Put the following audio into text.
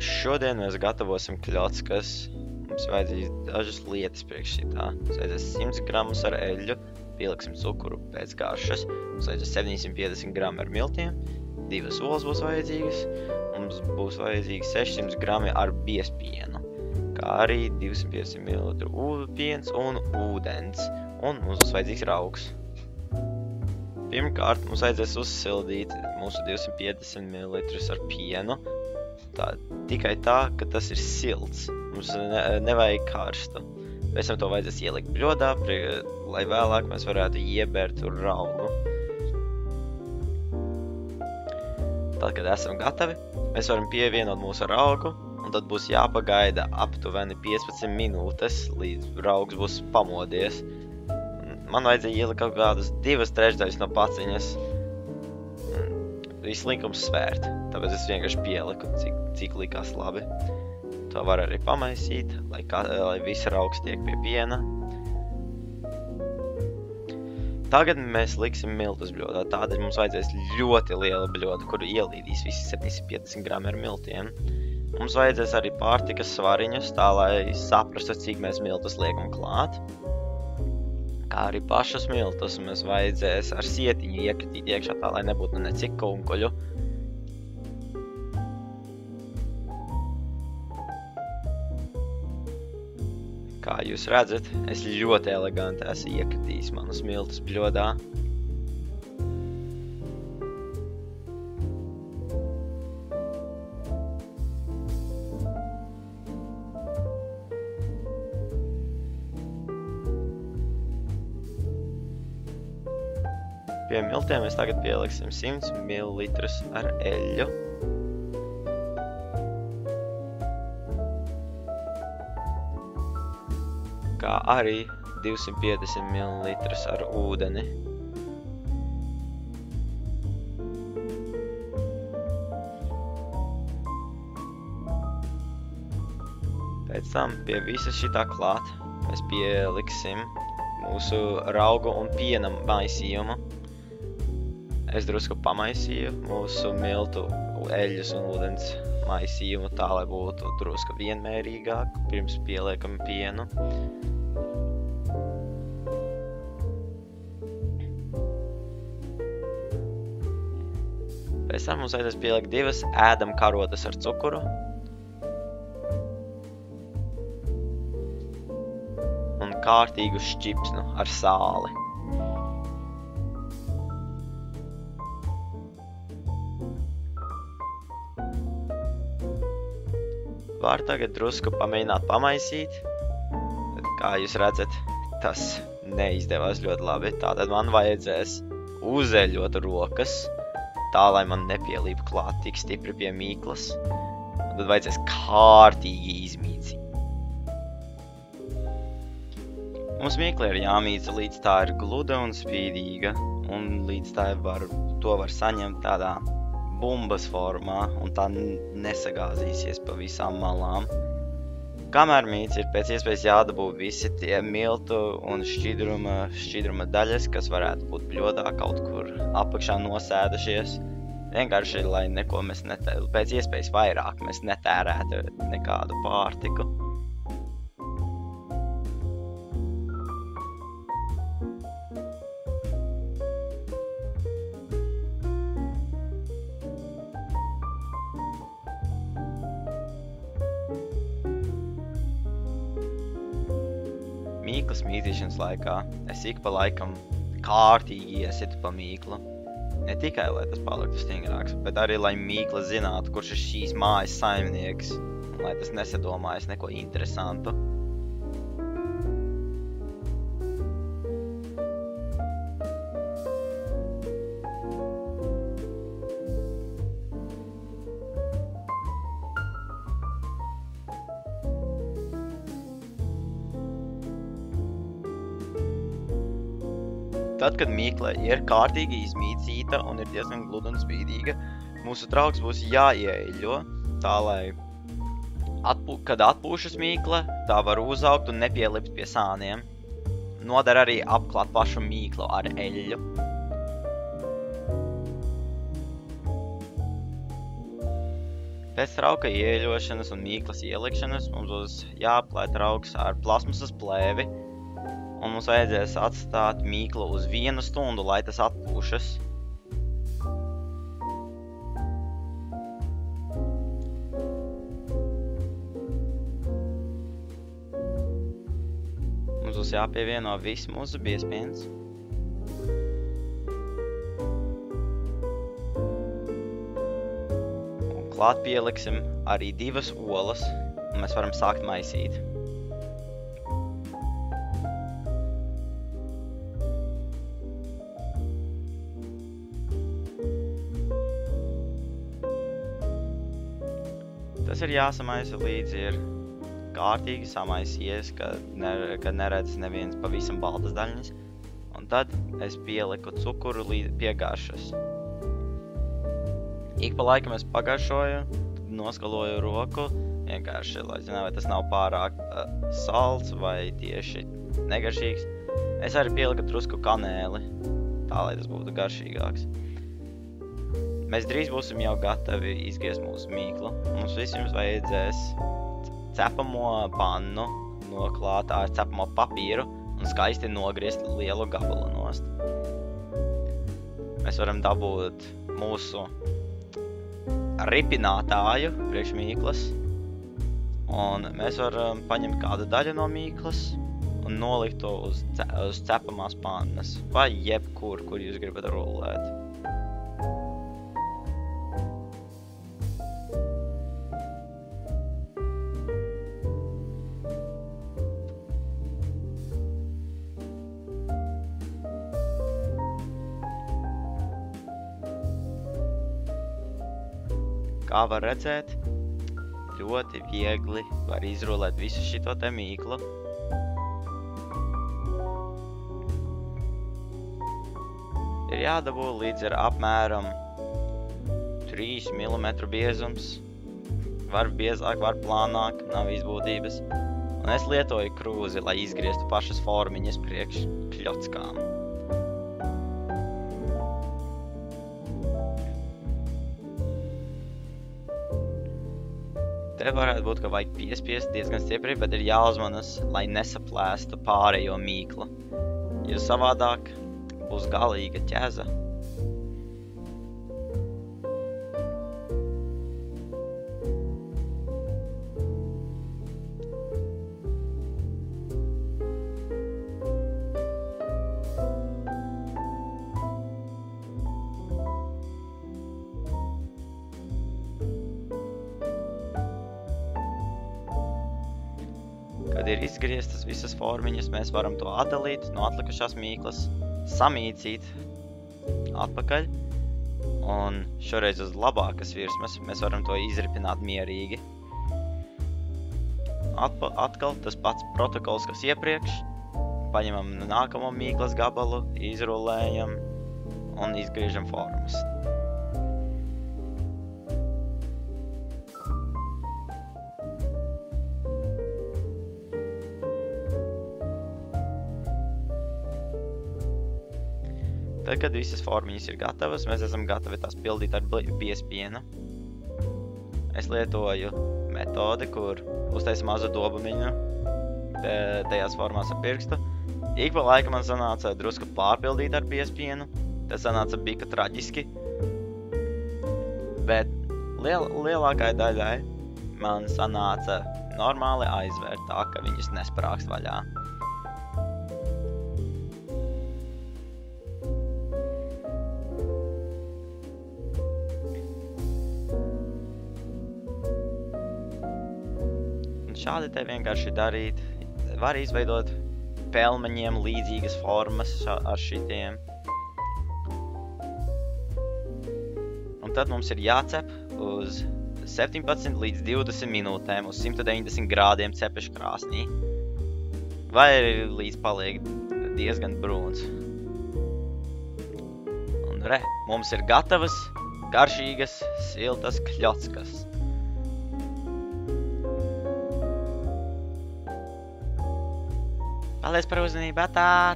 Šodien mēs gatavosim kļockas. Mums vajadzīs dažas lietas priekš šitā. Mums vajadzēs 100 gramus ar eļļu, pieliksim cukuru pēc garšas. Mums vajadzēs 750 gramu ar miltiem, 2 olas būs vajadzīgas. Mums būs vajadzīgi 600 grami ar biezpienu, kā arī 250 ml piens un ūdens. Un mums būs vajadzīgs raugs. Pirmkārt, mums vajadzēs uzsildīt mūsu 250 ml ar pienu. Tikai tā, ka tas ir silts. Mums nevajag karstu. Pēc tam to vajadzēs ielikt bļodā, lai vēlāk mēs varētu iebērt tur raugu. Tad, kad esam gatavi, mēs varam pievienot mūsu raugu, un tad būs jāpagaida aptuveni 15 minūtes, līdz raugs būs pamodies. Man vajadzēja ielikt kaut kādas 2/3 no paciņas. Viss likums svērt, tāpēc es vienkārši pieliku, cik likās labi. To var arī pamaisīt, lai viss raugs tiek pie piena. Tagad mēs liksim miltus bļodā, tādēļ mums vajadzēs ļoti liela bļoda, kuru ielīdīs visi 750 grami ar miltiem. Mums vajadzēs arī pārtikas svariņus, tā lai saprastu, cik mēs miltus liekam klāt. Kā arī pašus miltus mēs vajadzēs ar sietiņu iekritīt iekšā, tā lai nebūtu necik kunkuļu. Kā jūs redzat, es ļoti eleganti esmu iekritījis manus miltus bļodā. Pie miltiem mēs tagad pieliksim 100 ml ar eļļu. Kā arī 250 ml ar ūdeni. Pēc tam pie visa šitā klāt mēs pieliksim mūsu raugu un piena maisījumu. Es drusku pamaisīju mūsu miltu, eļļas un ūdens maisījumu tā, lai būtu drusku vienmērīgāk, pirms pieliekam pienu. Pēc tam mums vajadzēs pielikt 2 ēdam karotes ar cukuru. Un kārtīgu šķipsnu ar sāli. Var tagad drusku pamēģināt pamaisīt. Kā jūs redzat, tas neizdevās ļoti labi. Tātad man vajadzēs uzeļot rokas, tā lai man nepielīp klāt tik stipri pie mīklas. Un tad vajadzēs kārtīgi izmīcīt. Mums mīkla ir jāmīca līdz tā ir gluda un spīdīga. Un līdz tā to var saņemt tādā bumbas formā, un tā nesagāzīsies pa visām malām. Kamēr mīts ir pēc iespējas jādabū visi tie miltu un šķidruma daļas, kas varētu būt bļodā kaut kur apakšā nosēdušies. Vienkārši, lai neko mēs pēc iespējas vairāk mēs netērētu nekādu pārtiku. Mīklas mītīšanas laikā es ik pa laikam kārtīgi iesitu pa mīklu. Ne tikai, lai tas paliktu stingrāks, bet arī, lai mīkla zinātu, kurš ir šīs mājas saimnieks, un lai tas nesadomājas neko interesantu. Tad, kad mīkla ir kārtīgi izmīcīta un ir diezgan gluda un spīdīga, mūsu trauks būs jāieeļo, tā lai, kad atpūšas mīkla, tā var uzaugt un nepielipt pie sāniem. Noder arī apklāt pašu mīklu ar eļļu. Pēc trauka ieeļošanas un mīklas ielikšanas mums būs jāapklāj trauks ar plasmasas plēvi, un mums vajadzēs atstāt mīklu uz 1 stundu, lai tas atpūšas. Mums būs jāpievieno viss mūsu biezpiens. Klāt pieliksim arī 2 olas, un mēs varam sākt maisīt. Tas ir jāsamaisa līdz ir kārtīgi samaisies, kad neredz neviens pavisam baltas daļiņas, un tad es pieliku cukuru pie garšas. Ik pa laikam es pagaršoju, noskaloju roku, vienkārši, lai zinātu, vai tas nav pārāk salds vai tieši negaršīgs. Es arī pieliku drusku kanēli, tā, lai tas būtu garšīgāks. Mēs drīz būsim jau gatavi izgriezt mūsu mīklu. Mums visiem vajadzēs cepamo pannu noklāt ar cepamo papīru un skaisti nogriezt lielu gabalu nost. Mēs varam dabūt mūsu ripinātāju priekš mīklas, un mēs varam paņemt kādu daļu no mīklas un nolikt to uz cepamās pannas vai jebkur, kur jūs gribat rullēt. Kā var redzēt, ļoti viegli var izrullēt visu šito te mīklu. Ir jādabū līdz ar apmēram 3 mm biezums. Var biezāk, var plānāk, nav izbūtības. Un es lietoju krūzi, lai izgrieztu pašas formiņas priekš kļockām. Te varētu būt, ka vajag piespiest diezgan stiepri, bet ir jāuzmanas, lai nesaplēstu pārējo mīklu, jo savādāk būs galīga ķeza. Kad ir izgrieztas visas formiņas, mēs varam to atdalīt no atlikušās mīklas, samīcīt atpakaļ, un šoreiz uz labākas virsmas mēs varam to izripināt mierīgi. Atkal tas pats protokols, kas iepriekš, paņemam nākamo mīklas gabalu, izrullējam un izgriežam formas. Tad, kad visas formiņas ir gatavas, mēs esam gatavi tās pildīt ar biezpienu. Es lietoju metodi, kur uztaisu mazu dobumiņu tajās formās ar pirkstu. Ik pa laikam man sanāca drusku pārpildīt ar biezpienu. Tas sanāca bika traģiski. Bet lielākai daļai man sanāca normāli aizvērt tā, ka viņas nesprākst vaļā. Šādi te vienkārši darīt. Var izveidot pelmeņiem līdzīgas formas ar šitiem. Un tad mums ir jācep uz 17 līdz 20 minūtēm uz 190 grādiem cepešu krāsnī. Vai arī līdz paliek diezgan brūns. Un mums ir gatavas, garšīgas, siltas kļockas. Paldies par uzmanību, atā!